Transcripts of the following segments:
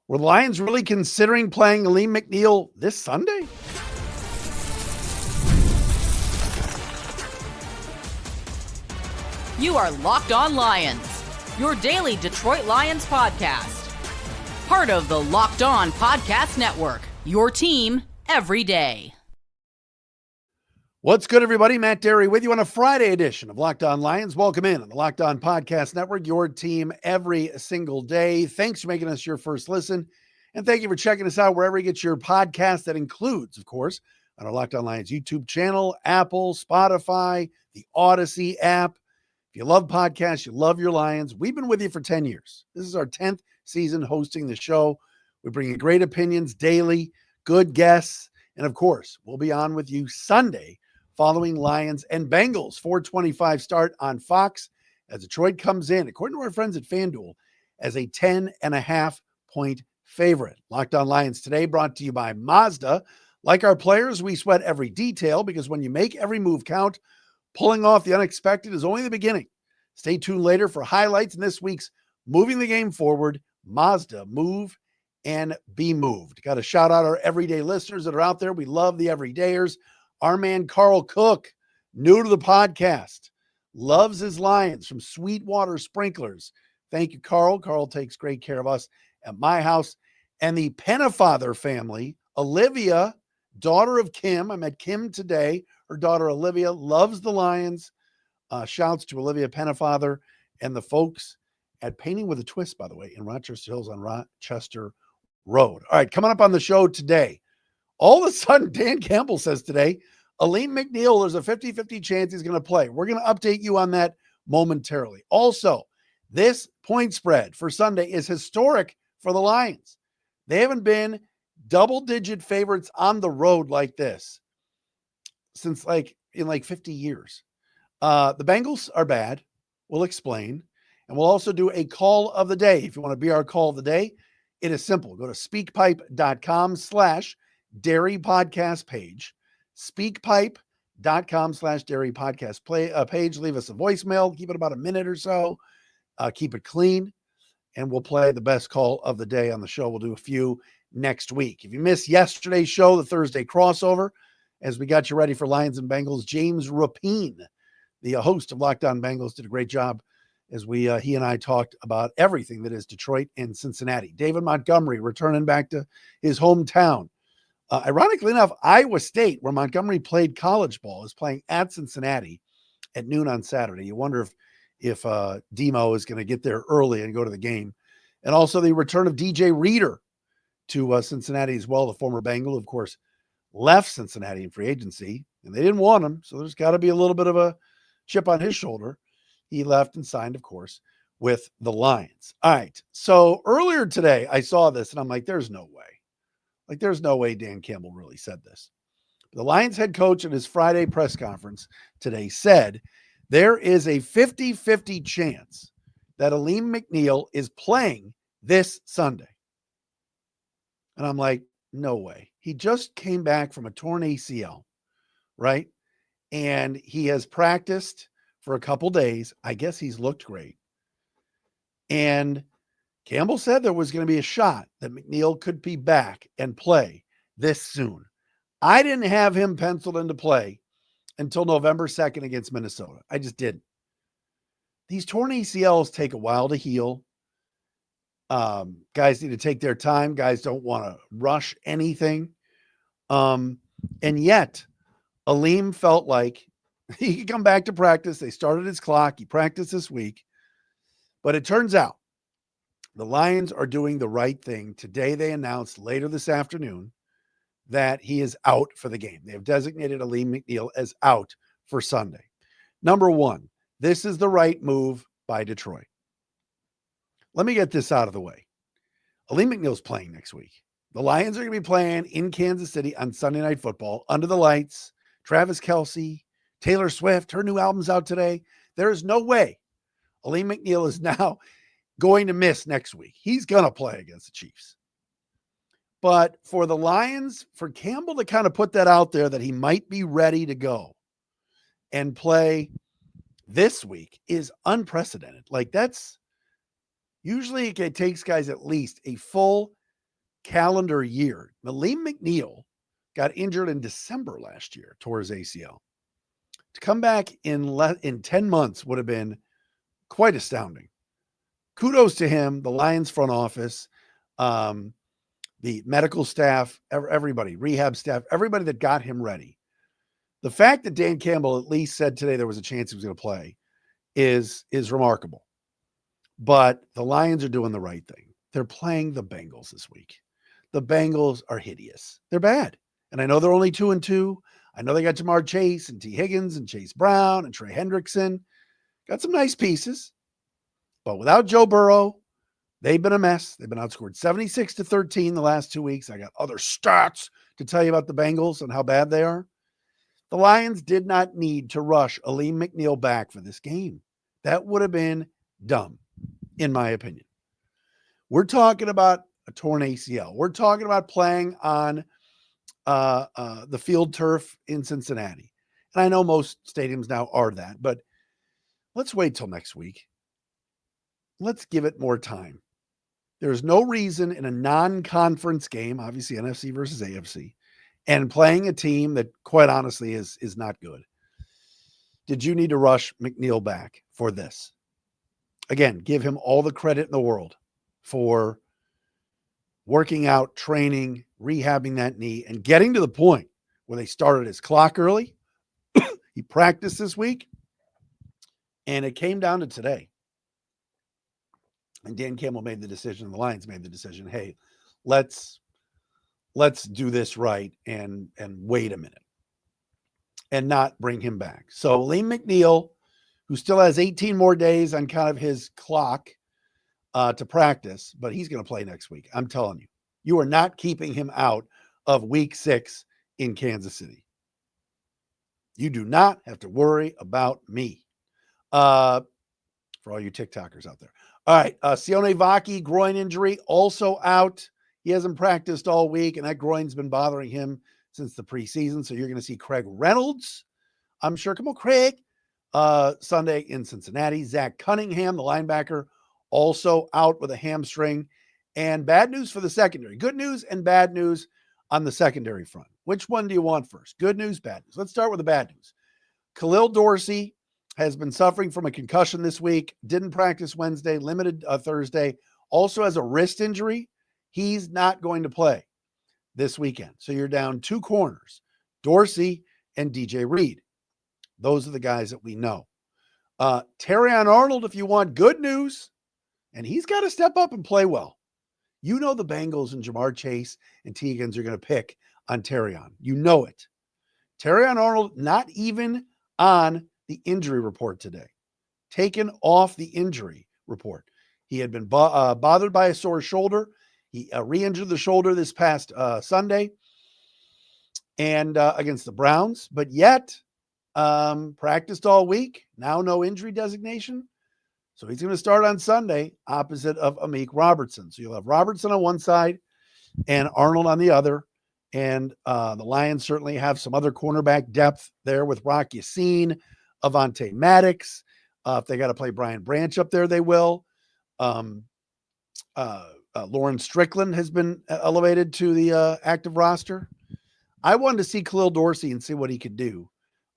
Were the Lions really considering playing Alim McNeel this Sunday? You are Locked On Lions, your daily Detroit Lions podcast. Part of the Locked On Podcast Network, your team every day. What's good, everybody? Matt Derry with you on a Friday edition of Locked On Lions. Welcome in on the Locked On Podcast Network, your team every single day. Thanks for making us your first listen, and thank you for checking us out wherever you get your podcast. That includes, of course, on our Locked On Lions YouTube channel, Apple, Spotify, the Odyssey app. If you love podcasts, you love your Lions, we've been with you for 10 years. This is our 10th season hosting the show. We bring you great opinions daily, good guests, and of course, we'll be on with you Sunday following Lions and Bengals, 4:25 start on Fox as Detroit comes in, according to our friends at FanDuel, as a 10.5-point favorite. Locked On Lions today brought to you by Mazda. Like our players, we sweat every detail because when you make every move count, pulling off the unexpected is only the beginning. Stay tuned later for highlights in this week's Moving the Game Forward, Mazda, move and be moved. Got to shout out our everyday listeners that are out there. We love the everydayers. Our man Carl Cook, new to the podcast, loves his Lions from Sweetwater Sprinklers. Thank you, Carl. Carl takes great care of us at my house. And the Penafather family, Olivia, daughter of Kim. I met Kim today. Her daughter, Olivia, loves the Lions. Shouts to Olivia Penafather and the folks at Painting with a Twist, by the way, in Rochester Hills on Rochester Road. All right, coming up on the show today, all of a sudden, Dan Campbell says today, Alim McNeel, there's a 50-50 chance he's going to play. We're going to update you on that momentarily. Also, this point spread for Sunday is historic for the Lions. They haven't been double-digit favorites on the road like this since in 50 years. The Bengals are bad. We'll explain. And we'll also do a call of the day. If you want to be our call of the day, it is simple. Go to speakpipe.com/Dairy Podcast page, speakpipe.com/Dairy Podcast page. Leave us a voicemail. Keep it about a minute or so. Keep it clean. And we'll play the best call of the day on the show. We'll do a few next week. If you missed yesterday's show, the Thursday crossover, as we got you ready for Lions and Bengals, James Rapine, the host of Locked On Bengals, did a great job as he and I talked about everything that is Detroit and Cincinnati. David Montgomery returning back to his hometown. Ironically enough, Iowa State, where Montgomery played college ball, is playing at Cincinnati at noon on Saturday. You wonder if Demo is going to get there early and go to the game. And also the return of DJ Reader to Cincinnati as well, the former Bengal, of course, left Cincinnati in free agency, and they didn't want him, so there's got to be a little bit of a chip on his shoulder. He left and signed, of course, with the Lions. All right, so earlier today, I saw this, and I'm like, there's no way. There's no way Dan Campbell really said this. The Lions head coach at his Friday press conference today said there is a 50-50 chance that Alim McNeel is playing this Sunday. And I'm like, no way. He just came back from a torn ACL, right? And he has practiced for a couple days. I guess he's looked great. And Campbell said there was going to be a shot that McNeel could be back and play this soon. I didn't have him penciled into play until November 2nd against Minnesota. I just didn't. These torn ACLs take a while to heal. Guys need to take their time. Guys don't want to rush anything. And yet, Alim felt like he could come back to practice. They started his clock. He practiced this week. But it turns out the Lions are doing the right thing. Today, they announced later this afternoon that he is out for the game. They have designated Alim McNeel as out for Sunday. Number one, this is the right move by Detroit. Let me get this out of the way. Alim McNeel's playing next week. The Lions are going to be playing in Kansas City on Sunday Night Football under the lights. Travis Kelce, Taylor Swift, her new album's out today. There is no way Alim McNeel is now going to miss next week. He's going to play against the Chiefs. But for the Lions, for Campbell to kind of put that out there that he might be ready to go and play this week is unprecedented. Like, that's usually it takes guys at least a full calendar year. Alim McNeill got injured in December last year, tore his ACL. To come back in 10 months would have been quite astounding. Kudos to him, the Lions front office, the medical staff, everybody, rehab staff, everybody that got him ready. The fact that Dan Campbell at least said today there was a chance he was going to play is remarkable. But the Lions are doing the right thing. They're playing the Bengals this week. The Bengals are hideous. They're bad. And I know they're only 2-2. I know they got Jamar Chase and T. Higgins and Chase Brown and Trey Hendrickson. Got some nice pieces. But without Joe Burrow, they've been a mess. They've been outscored 76-13 the last 2 weeks. I got other stats to tell you about the Bengals and how bad they are. The Lions did not need to rush Alim McNeel back for this game. That would have been dumb, in my opinion. We're talking about a torn ACL. We're talking about playing on the field turf in Cincinnati. And I know most stadiums now are that, but let's wait till next week. Let's give it more time. There's no reason in a non-conference game, obviously NFC versus AFC, and playing a team that quite honestly is not good. Did you need to rush McNeel back for this? Again, give him all the credit in the world for working out, training, rehabbing that knee, and getting to the point where they started his clock early. He practiced this week, and it came down to today. And Dan Campbell made the decision, the Lions made the decision, hey, let's do this right and wait a minute and not bring him back. So Alim McNeel, who still has 18 more days on kind of his clock to practice, but he's going to play next week. I'm telling you, you are not keeping him out of week 6 in Kansas City. You do not have to worry about me. For all you TikTokers out there. All right. Sione Vaki, groin injury, also out. He hasn't practiced all week, and that groin's been bothering him since the preseason. So you're going to see Craig Reynolds, I'm sure. Come on, Craig. Sunday in Cincinnati. Zach Cunningham, the linebacker, also out with a hamstring. And bad news for the secondary. Good news and bad news on the secondary front. Which one do you want first? Good news, bad news. Let's start with the bad news. Khalil Dorsey has been suffering from a concussion this week. Didn't practice Wednesday, limited Thursday. Also has a wrist injury. He's not going to play this weekend. So you're down 2 corners, Dorsey and DJ Reed. Those are the guys that we know. Terrion Arnold, if you want good news, and he's got to step up and play well. You know the Bengals and Jamar Chase and T. Higgins are going to pick on Terrion. You know it. Terrion Arnold not even on the injury report today. Taken off the injury report. He had been bothered by a sore shoulder. He re-injured the shoulder this past Sunday and against the Browns, but yet practiced all week. Now no injury designation. So he's going to start on Sunday opposite of Amik Robertson. So you'll have Robertson on one side and Arnold on the other. And the Lions certainly have some other cornerback depth there with Rock Yassin, Avonte Maddox. If they got to play Brian Branch up there, they will. Lauren Strickland has been elevated to the active roster. I wanted to see Khalil Dorsey and see what he could do.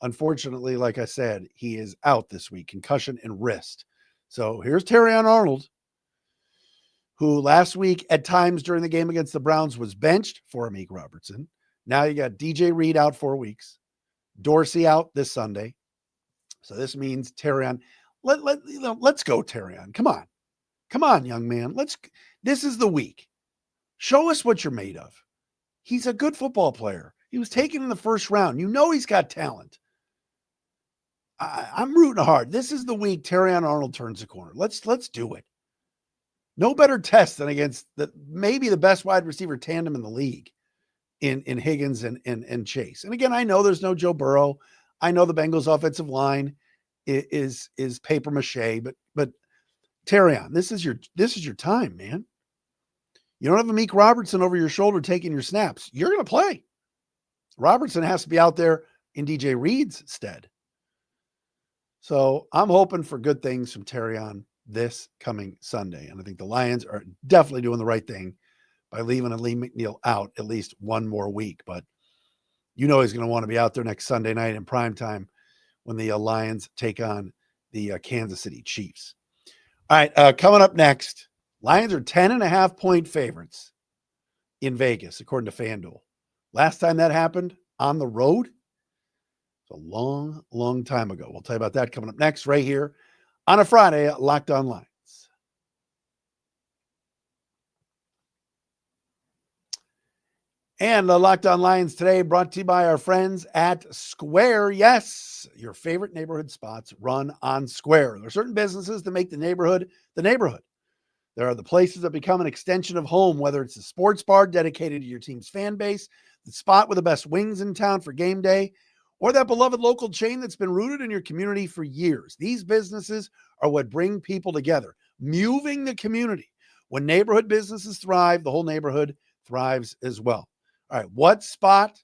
Unfortunately, like I said, he is out this week, concussion and wrist. So here's Terrion Arnold, who last week at times during the game against the Browns was benched for Amik Robertson. Now you got DJ Reed out 4 weeks, Dorsey out this Sunday. So this means Terrion, let's go Terrion. Come on, young man. This is the week. Show us what you're made of. He's a good football player. He was taken in the first round. You know he's got talent. I'm rooting hard. This is the week Terrion Arnold turns the corner. Let's do it. No better test than against maybe the best wide receiver tandem in the league in Higgins and Chase. And again, I know there's no Joe Burrow. I know the Bengals offensive line is paper mache, but Terrion, this is your time, man. You don't have Amik Robertson over your shoulder taking your snaps. You're going to play. Robertson has to be out there in DJ Reed's stead. So I'm hoping for good things from Terrion this coming Sunday. And I think the Lions are definitely doing the right thing by leaving Alim McNeill out at least one more week. But he's going to want to be out there next Sunday night in primetime when the Lions take on the Kansas City Chiefs. All right, coming up next, Lions are 10.5-point favorites in Vegas, according to FanDuel. Last time that happened on the road, it's a long, long time ago. We'll tell you about that coming up next right here on a Friday at Locked On Lions. And the Locked On Lions today brought to you by our friends at Square. Yes, your favorite neighborhood spots run on Square. There are certain businesses that make the neighborhood the neighborhood. There are the places that become an extension of home, whether it's a sports bar dedicated to your team's fan base, the spot with the best wings in town for game day, or that beloved local chain that's been rooted in your community for years. These businesses are what bring people together, moving the community. When neighborhood businesses thrive, the whole neighborhood thrives as well. All right, what spot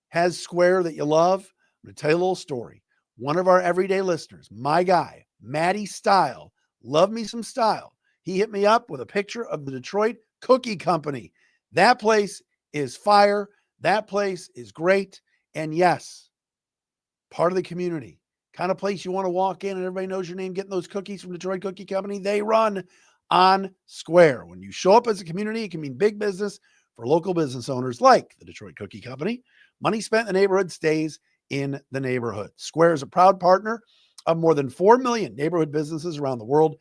has Square that you love? I'm going to tell you a little story. One of our everyday listeners, my guy, Matty Style, love me some style. He hit me up with a picture of the Detroit Cookie Company. That place is fire. That place is great. And yes, part of the community, kind of place you want to walk in and everybody knows your name, getting those cookies from Detroit Cookie Company. They run on Square. When you show up as a community, it can mean big business for local business owners like the Detroit Cookie Company. Money spent in the neighborhood stays in the neighborhood. Square is a proud partner of more than 4 million neighborhood businesses around the world.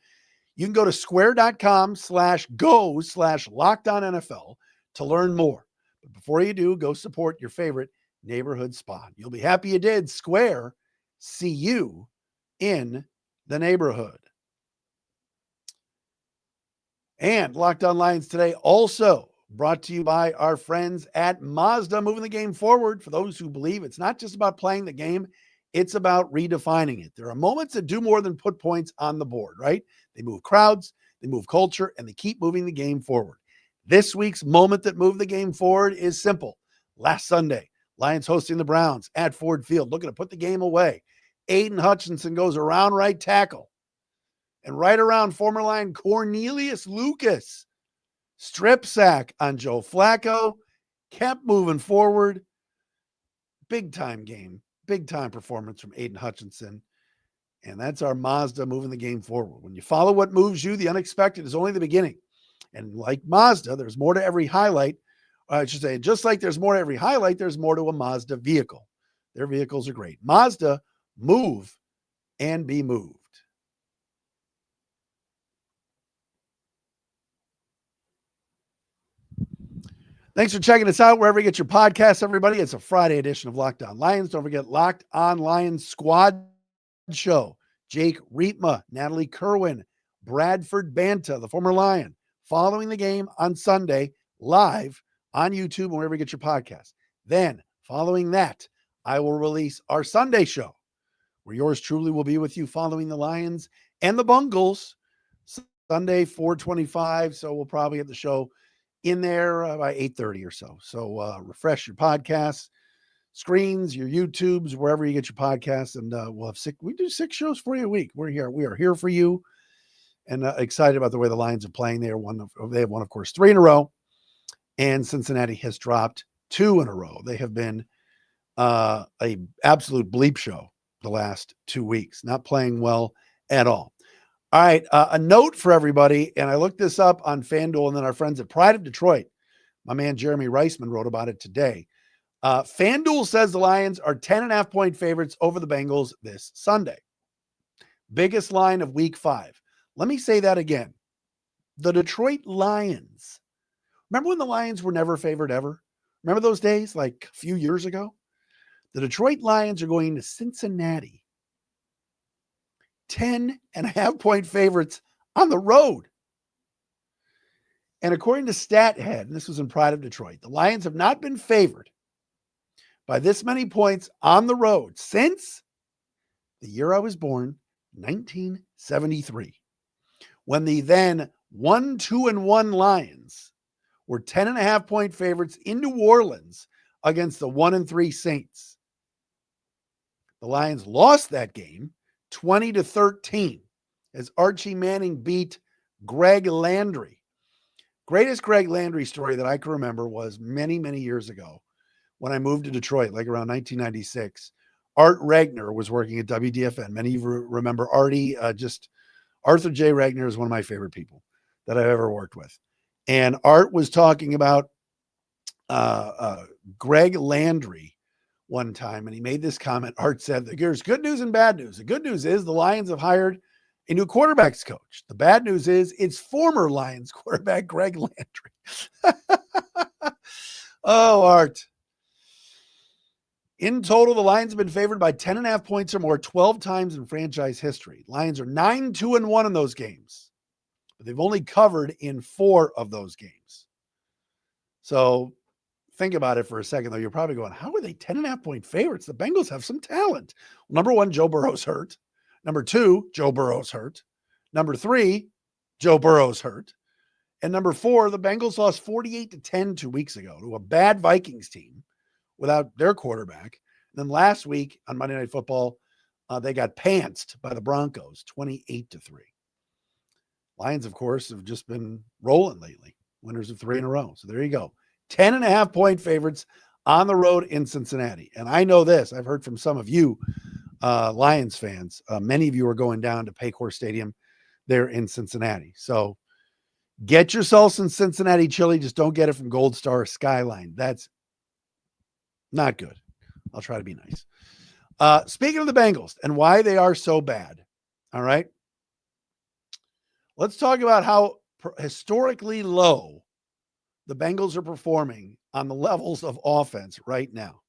You can go to square.com/go/LockedOnNFL to learn more. But before you do, go support your favorite neighborhood spot. You'll be happy you did. Square, see you in the neighborhood. And Locked On Lions today also brought to you by our friends at Mazda, moving the game forward for those who believe it's not just about playing the game, it's about redefining it. There are moments that do more than put points on the board, right? They move crowds, they move culture, and they keep moving the game forward. This week's moment that moved the game forward is simple. Last Sunday, Lions hosting the Browns at Ford Field, looking to put the game away. Aiden Hutchinson goes around right tackle and right around former Lion Cornelius Lucas. Strip sack on Joe Flacco, kept moving forward. Big time game, big time performance from Aiden Hutchinson. And that's our Mazda moving the game forward. When you follow what moves you, the unexpected is only the beginning. And like Mazda, there's more to every highlight. I should say, just like there's more to every highlight, there's more to a Mazda vehicle. Their vehicles are great. Mazda, move and be moved. Thanks for checking us out wherever you get your podcasts, everybody. It's a Friday edition of Locked On Lions. Don't forget Locked On Lions Squad Show. Jake Rietma, Natalie Kerwin, Bradford Banta, the former Lion, following the game on Sunday, live on YouTube and wherever you get your podcasts. Then, following that, I will release our Sunday show, where yours truly will be with you following the Lions and the Bengals, Sunday, 4:25. So we'll probably have the show in there by 8:30 or so. So refresh your podcasts, screens, your YouTubes, wherever you get your podcasts, and we do 6 shows for you a week. We are here for you, and excited about the way the Lions are playing. They have won, of course, 3 in a row, and Cincinnati has dropped 2 in a row. They have been a absolute bleep show the last 2 weeks, not playing well at all. All right, a note for everybody, and I looked this up on FanDuel, and then our friends at Pride of Detroit, my man Jeremy Reisman wrote about it today. FanDuel says the Lions are 10.5-point favorites over the Bengals this Sunday. Biggest line of week 5. Let me say that again. The Detroit Lions. Remember when the Lions were never favored ever? Remember those days, like a few years ago? The Detroit Lions are going to Cincinnati. 10.5-point favorites on the road. And according to StatHead, and this was in Pride of Detroit, the Lions have not been favored by this many points on the road since the year I was born, 1973, when the then 1-2-1 Lions were 10.5-point favorites in New Orleans against the 1-3 Saints. The Lions lost that game 20-13 as Archie Manning beat Greg Landry. Greatest Greg Landry story that I can remember was many, many years ago when I moved to Detroit, like around 1996. Art Regner was working at WDFN. Many of you remember Artie. Arthur J. Regner is one of my favorite people that I've ever worked with. And Art was talking about Greg Landry one time, and he made this comment. Art said, there's good news and bad news. The good news is the Lions have hired a new quarterbacks coach. The bad news is it's former Lions quarterback Greg Landry. Oh, Art. In total, the Lions have been favored by 10.5 points or more 12 times in franchise history. Lions are 9-2-1 in those games, but they've only covered in 4 of those games. So think about it for a second, though. You're probably going, how are they 10.5 point favorites? The Bengals have some talent. Well, number 1, Joe Burrow's hurt. Number 2, Joe Burrow's hurt. Number 3, Joe Burrow's hurt. And number 4, the Bengals lost 48-10 2 weeks ago to a bad Vikings team without their quarterback. And then last week on Monday Night Football, they got pantsed by the Broncos, 28-3. Lions, of course, have just been rolling lately, winners of 3 in a row. So there you go. 10.5 point favorites on the road in Cincinnati. And I know this, I've heard from some of you Lions fans. Many of you are going down to Paycor Stadium there in Cincinnati. So get yourself some Cincinnati chili. Just don't get it from Gold Star or Skyline. That's not good. I'll try to be nice. Speaking of the Bengals and why they are so bad. All right. Let's talk about how historically low the Bengals are performing on the levels of offense right now.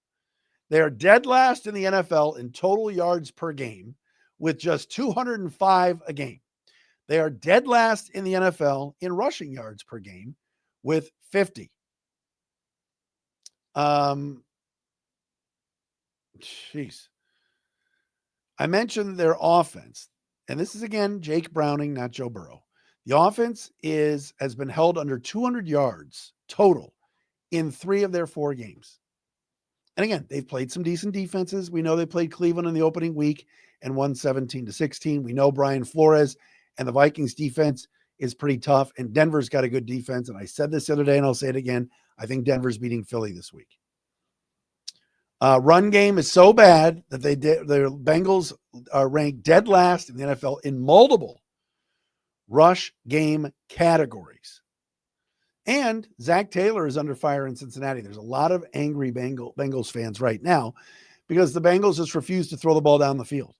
They are dead last in the NFL in total yards per game with just 205 a game. They are dead last in the NFL in rushing yards per game with 50. Jeez. I mentioned their offense, and this is again Jake Browning, not Joe Burrow. The offense has been held under 200 yards total in 3 of their 4 games. And again, they've played some decent defenses. We know they played Cleveland in the opening week and won 17-16. We know Brian Flores and the Vikings defense is pretty tough, and Denver's got a good defense. And I said this the other day, and I'll say it again. I think Denver's beating Philly this week. Run game is so bad that the Bengals are ranked dead last in the NFL in multiple rush game categories. And Zach Taylor is under fire in Cincinnati. There's a lot of angry Bengals fans right now because the Bengals just refuse to throw the ball down the field.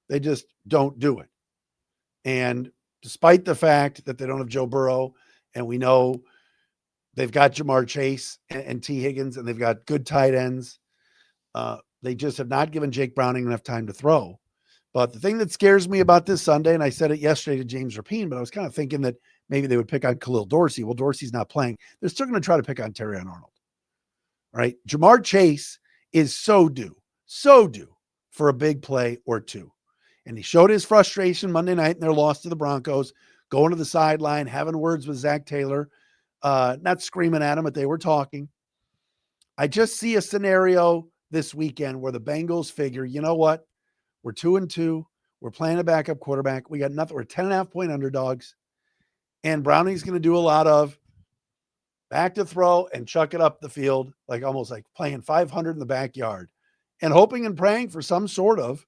They just don't do it. And despite the fact that they don't have Joe Burrow, and we know they've got Jamar Chase and T. Higgins, and they've got good tight ends, they just have not given Jake Browning enough time to throw. But the thing that scares me about this Sunday, and I said it yesterday to James Rapine, but I was kind of thinking that maybe they would pick on Khalil Dorsey. Well, Dorsey's not playing. They're still going to try to pick on Terrion Arnold. All right. Jamar Chase is so due for a big play or two. And he showed his frustration Monday night in their loss to the Broncos, going to the sideline, having words with Zach Taylor, not screaming at him, but they were talking. I just see a scenario this weekend where the Bengals figure, you know what? We're 2-2. We're playing a backup quarterback. We got nothing. We're 10.5 point underdogs. And Browning's going to do a lot of back to throw and chuck it up the field, like almost like playing 500 in the backyard and hoping and praying for some sort of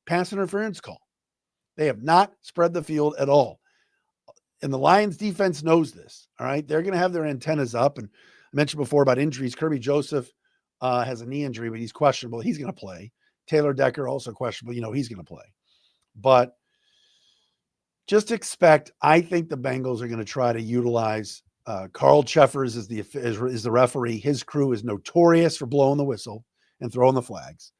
pass interference call. They have not spread the field at all. And the Lions defense knows this. All right. They're going to have their antennas up. And I mentioned before about injuries. Kirby Joseph has a knee injury, but he's questionable. He's going to play. Taylor Decker also questionable. You know, he's going to play. But just expect, I think the Bengals are going to try to utilize Carl Cheffers is the referee. His crew is notorious for blowing the whistle and throwing the flags.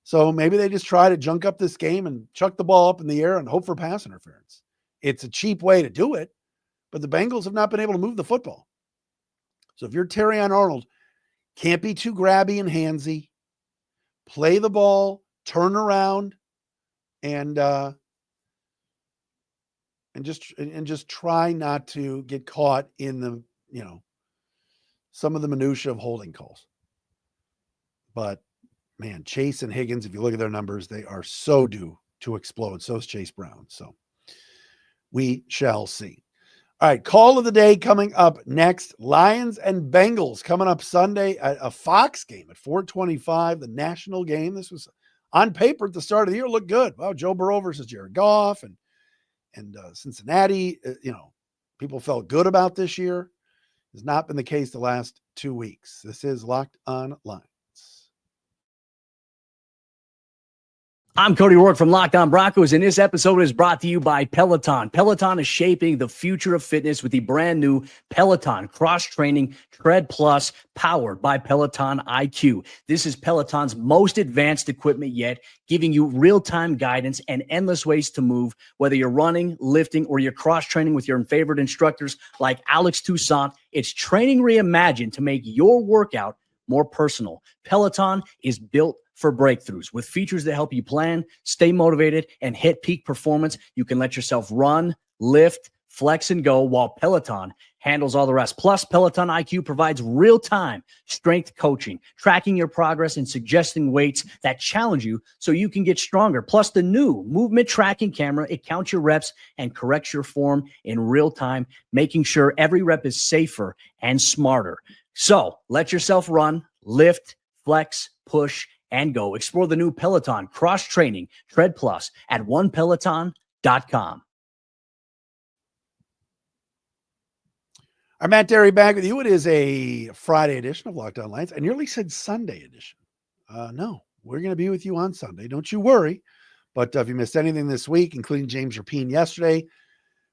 So maybe they just try to junk up this game and chuck the ball up in the air and hope for pass interference. It's a cheap way to do it, but the Bengals have not been able to move the football. So if you're Terrion Arnold, can't be too grabby and handsy. Play the ball, turn around, and just try not to get caught in the, some of the minutia of holding calls. But man, Chase and Higgins, if you look at their numbers, they are so due to explode. So is Chase Brown. So we shall see. All right, call of the day coming up next. Lions and Bengals coming up Sunday at a Fox game at 4:25, the national game. This was on paper at the start of the year, looked good. Wow, Joe Burrow versus Jared Goff and Cincinnati. People felt good about this year. Has not been the case the last 2 weeks. This is Locked On Lions. I'm Cody Rourke from Locked On Broncos, and this episode is brought to you by Peloton. Peloton is shaping the future of fitness with the brand new Peloton Cross-Training Tread Plus, powered by Peloton IQ. This is Peloton's most advanced equipment yet, giving you real-time guidance and endless ways to move, whether you're running, lifting, or you're cross-training with your favorite instructors like Alex Toussaint. It's training reimagined to make your workout more personal. Peloton is built for breakthroughs with features that help you plan, stay motivated, and hit peak performance. You can let yourself run, lift, flex, and go while Peloton handles all the rest. Plus, Peloton IQ provides real-time strength coaching, tracking your progress and suggesting weights that challenge you so you can get stronger. Plus, the new movement tracking camera, it counts your reps and corrects your form in real time, making sure every rep is safer and smarter. So let yourself run, lift, flex, push, and go. Explore the new Peloton Cross-Training Tread Plus at onepeloton.com. I'm Matt Derry back with you. It is a Friday edition of Locked On Lions. I nearly said Sunday edition. No, we're going to be with you on Sunday. Don't you worry. But if you missed anything this week, including James Rapine yesterday,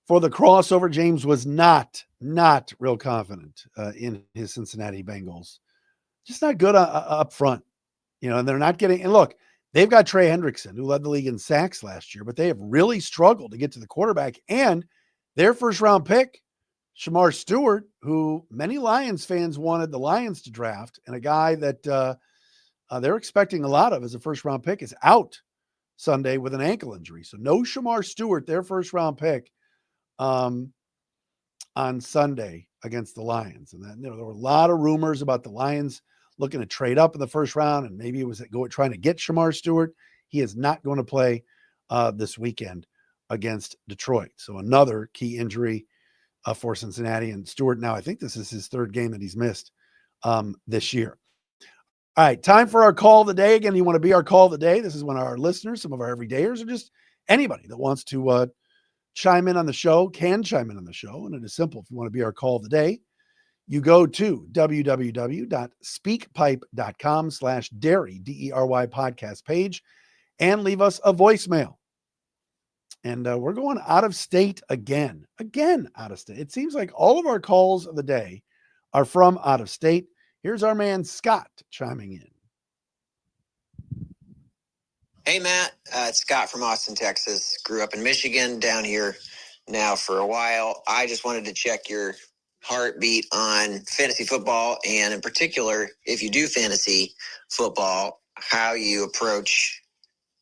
for the crossover, James was not real confident in his Cincinnati Bengals. Just not good up front. And they're not getting – and look, they've got Trey Hendrickson, who led the league in sacks last year, but they have really struggled to get to the quarterback. And their first-round pick, Shamar Stewart, who many Lions fans wanted the Lions to draft, and a guy that they're expecting a lot of as a first-round pick, is out Sunday with an ankle injury. So no Shamar Stewart, their first-round pick, on Sunday against the Lions. And then there were a lot of rumors about the Lions looking to trade up in the first round, and maybe it was trying to get Shamar Stewart. He is not going to play this weekend against Detroit. So another key injury for Cincinnati. And Stewart now, I think this is his third game that he's missed this year. All right, time for our call of the day. Again, you want to be our call of the day. This is when our listeners, some of our everydayers, or just anybody that wants to chime in on the show can chime in on the show. And it is simple. If you want to be our call of the day, you go to www.speakpipe.com/Derry, DERY podcast page, and leave us a voicemail. And we're going out of state again out of state. It seems like all of our calls of the day are from out of state. Here's our man Scott chiming in. Hey, Matt. It's Scott from Austin, Texas. Grew up in Michigan, down here now for a while. I just wanted to check your heartbeat on fantasy football, and in particular, if you do fantasy football, how you approach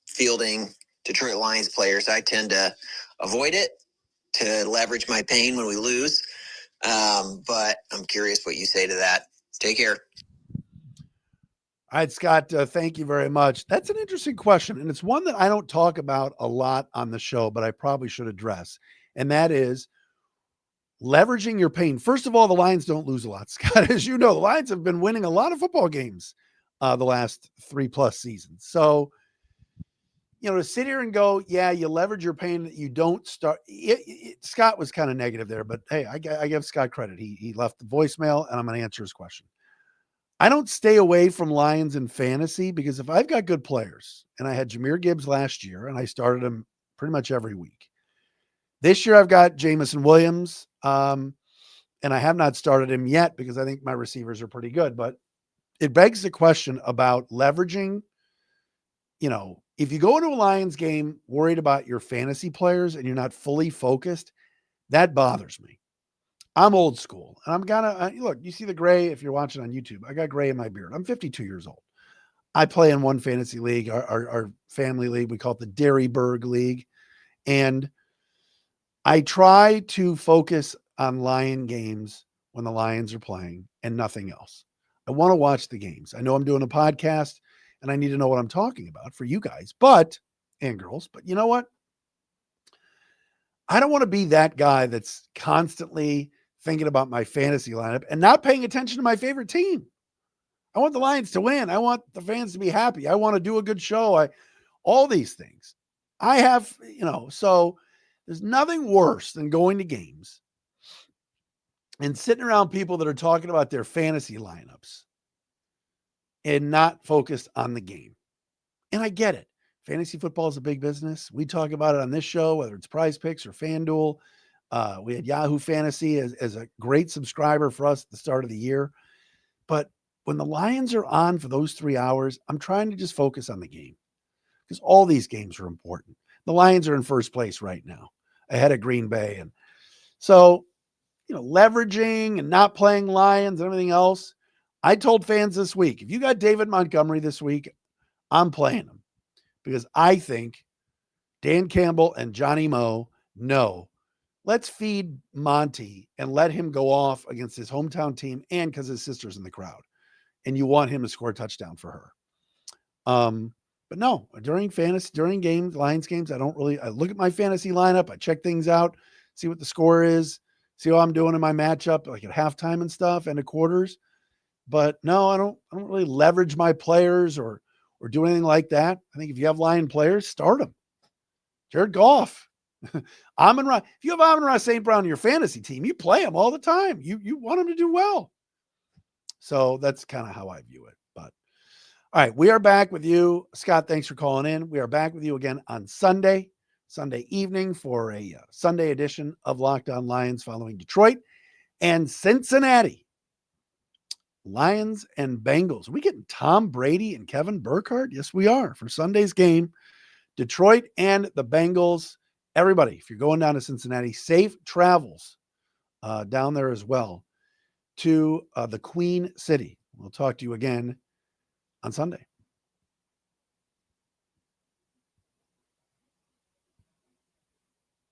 fielding Detroit Lions players. I tend to avoid it to leverage my pain when we lose, but I'm curious what you say to that. Take care. All right, Scott, thank you very much. That's an interesting question, and it's one that I don't talk about a lot on the show, but I probably should address, and that is leveraging your pain. First of all, the Lions don't lose a lot, Scott. As you know, the Lions have been winning a lot of football games the last 3+ seasons. So, to sit here and go, yeah, you leverage your pain that you don't start. Scott was kind of negative there, but hey, I give Scott credit. He left the voicemail, and I'm going to answer his question. I don't stay away from Lions in fantasy because if I've got good players, and I had Jahmyr Gibbs last year, and I started him pretty much every week. This year I've got Jamison Williams, and I have not started him yet because I think my receivers are pretty good. But it begs the question about leveraging. If you go into a Lions game worried about your fantasy players and you're not fully focused, that bothers me. I'm old school, and I'm look, you see the gray if you're watching on YouTube. I got gray in my beard. I'm 52 years old. I play in one fantasy league, our family league. We call it the Derryburg League. And I try to focus on Lion games when the Lions are playing and nothing else. I want to watch the games. I know I'm doing a podcast and I need to know what I'm talking about for you guys, and girls. But you know what? I don't want to be that guy that's constantly thinking about my fantasy lineup and not paying attention to my favorite team. I want the Lions to win. I want the fans to be happy. I want to do a good show. All these things. I have, so there's nothing worse than going to games and sitting around people that are talking about their fantasy lineups and not focused on the game. And I get it. Fantasy football is a big business. We talk about it on this show, whether it's PrizePicks or FanDuel. We had Yahoo Fantasy as a great subscriber for us at the start of the year. But when the Lions are on for those 3 hours, I'm trying to just focus on the game because all these games are important. The Lions are in first place right now, ahead of Green Bay. And so, leveraging and not playing Lions and everything else. I told fans this week, if you got David Montgomery this week, I'm playing him because I think Dan Campbell and Johnny Moe know, let's feed Monty and let him go off against his hometown team and because his sister's in the crowd and you want him to score a touchdown for her. But no, during games, Lions games, I look at my fantasy lineup. I check things out, see what the score is, see how I'm doing in my matchup, like at halftime and stuff and at quarters. But no, I don't really leverage my players or do anything like that. I think if you have Lion players, start them. Jared Goff, Amon-Ra. If you have Amon-Ra St. Brown in your fantasy team, you play him all the time. You want him to do well. So that's kind of how I view it. But all right, we are back with you. Scott, thanks for calling in. We are back with you again on Sunday evening for a Sunday edition of Locked On Lions following Detroit and Cincinnati. Lions and Bengals. Are we getting Tom Brady and Kevin Burkhardt? Yes, we are for Sunday's game. Detroit and the Bengals. Everybody, if you're going down to Cincinnati, safe travels down there as well to the Queen City. We'll talk to you again on Sunday.